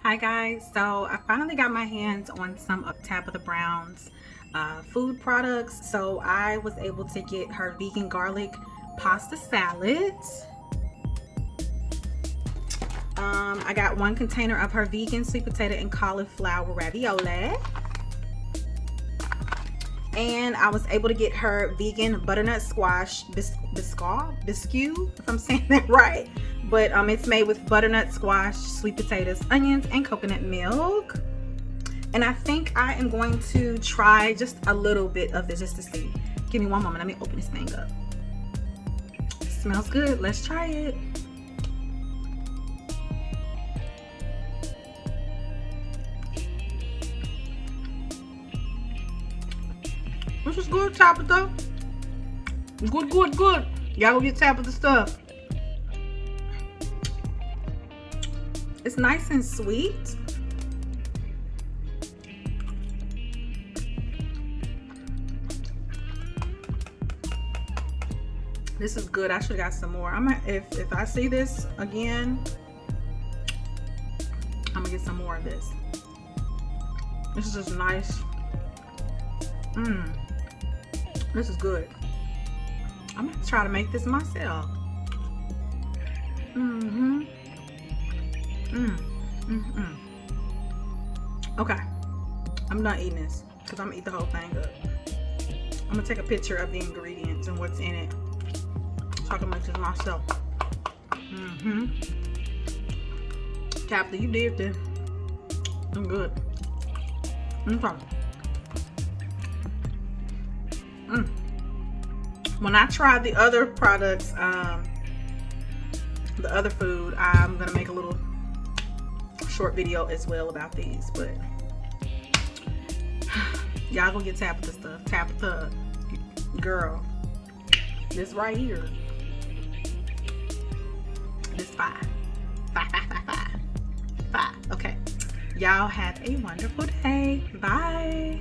Hi guys, so I finally got my hands on some of Tabitha Brown's food products. So I was able to get her vegan garlic pasta salad. I got one container of her vegan sweet potato and cauliflower ravioli. And I was able to get her vegan butternut squash biscuit, if I'm saying that right. But it's made with butternut squash, sweet potatoes, onions, and coconut milk. And I think I am going to try just a little bit of this just to see. Give me one moment. Let me open this thing up. It smells good. Let's try it. This is good, Tabitha. Good. Y'all go get Tabitha stuff. It's nice and sweet. This is good. I should have got some more. If I see this again, I'm gonna get some more of this. This is just nice. This is good. I'm gonna try to make this myself. Okay, I'm not eating this because I'm gonna eat the whole thing up. I'm gonna take a picture of the ingredients and what's in it so I can make this myself. Tabitha, you did this. I'm good. Okay. When I try the other products, the other food, I'm gonna make a little short video as well about these. But y'all go get Tabitha stuff. Tabitha, girl, this right here, this five. Okay, y'all have a wonderful day. Bye.